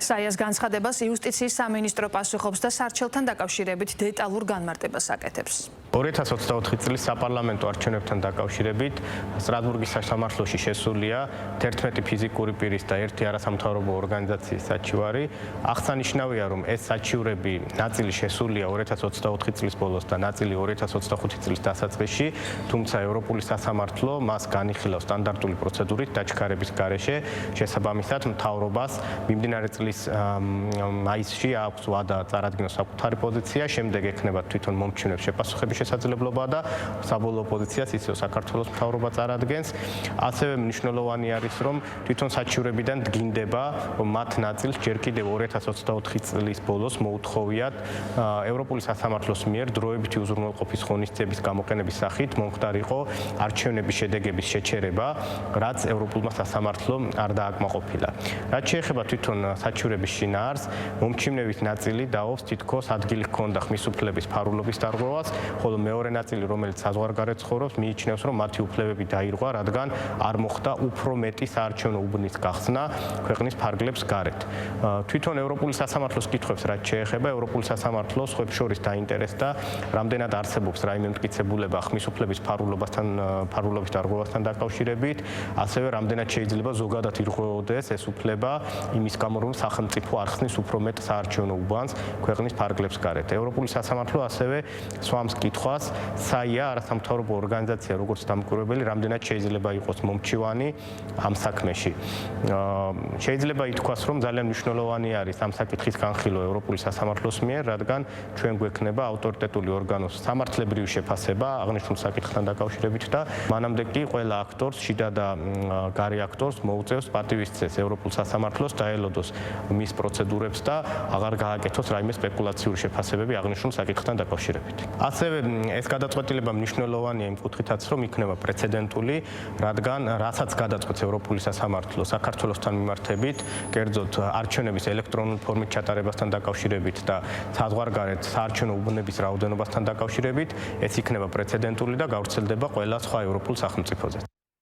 საიას განცხადებას იუსტიციის სამინისტრო პასუხობს და სარჩელთან დაკავშირებით დეტალურ განმარტებას აკეთებს. 2024 წლის საპარლამენტო არჩევნებთან დაკავშირებით სტრასბურგის სასამართლოში შესულია 11 ფიზიკური პირის და 1 არასამთავრობო ორგანიზაციის საჩივარი. აღსანიშნავია, რომ ეს საჩივრები ნაწილი შესულია 2024 წლის ბოლოს და ნაწილი 2025 წლის დასაწყისში, თუმცა ევროპული სასამართლო მას განიხილავს სტანდარტული პროცედურით დაჩქარების გარეშე. შესაბამისად, მთავრობას მიმდინარე წლის მაისში აქვს ვადა წარადგინოს საკუთარი პოზიცია, შემდეგ ექნება თვითონ მომჩინებს შეპასუხების შესაძლებლობა და საბოლოო პოზიციას ისევ საქართველოს მთავრობა წარადგენს. ასევე მნიშვნელოვანი არის, რომ თვითონ საჩივრებიდან დგინდება, რომ მათ ნაწილს ჯერ კიდევ 2024 წლის ბოლოს მოუთხოვიათ ევროპული სასამართლოს მიერ დროებითი უზრუნველყოფის ღონისძიების გამოყენების სახით მომხდარიყო არჩევნების შედეგების შეჩერება, რაც ევროპულმა სასამართლომ არ დააკმაყოფილა. რაც შეეხება თვითონ საჩივრების შინაარს, მომჩინების ნაწილი დაობს თითქოს ადგილი ჰქონდა ხმის უფლების ფარულობის დარღვევას, ხოლო მეორე ნაწილი, რომელიც საზღვარგარეთ ცხოვრობს, მიიჩნევს, რომ მათი უფლებები დაირღვა, რადგან არ მოხდა უფრო მეტი საარჩევნო უბნის გახსნა ქვეყნის ფარგლებს გარეთ. თვითონ ევროპული სასამართლოს კითხვებს რაც შეეხება, ევროპული სასამართლოს სხვებს შორის დაინტერესდა, რამდენად არსებობს რაიმე მტკიცებულება ხმის უფლების ფარულობის დარღვევასთან დაკავშირებით, ასევე რამდენად შეიძლება ზოგადად ირღვეოდეს ეს უფლება იმის გამო, რომ სახელმწიფო არ ხსნის უფრო მეტ საარჩევნო უბანს ქვეყნის ფარგლებს გარეთ. ევროპული სასამართლო ასევე swams კითხვას, საია არასამთავრობო ორგანიზაცია როგორც დამკვირვებელი, რამდენად შეიძლება იყოს მომჩივანი ამ საქმეში. შეიძლება ითქვას, რომ ძალიან მნიშვნელოვანი არის ამ საკითხის განხილვა ევროპული სასამართლოს მიერ, რადგან ჩვენ გვექნება ავტორიტეტული ორგანოს სამართლებრივი შეფასება აღნიშნულ საკითხთან დაკავშირებით და მანამდე კი ყველა აქტორს, შიდა და გარე აქტორს მოუწევს პატივისცეს ევროპულ სასამართლოს დაელოდოს მის პროცედურებს და აღარ გააკეთოს რაიმე სპეკულაციური შეფასებები აღნიშნულ საკითხთან დაკავშირებით. ასევე ეს გადაწყვეტილება მნიშვნელოვანია იმ კუთხითაც, რომ იქნება პრეცედენტული, რადგან რასაც გადაწყვეტს ევროპული სასამართლო საქართველოსთან მიმართებით, კერძოდ არჩევნების ელექტრონული ფორმით ჩატარებასთან დაკავშირებით და საზღვარგარეთ საარჩევნო უბნების რაოდენობასთან დაკავშირებით, ეს იქნება პრეცედენტული და გავრცელდება ყველა სხვა ევროპულ სახელმწიფოზე.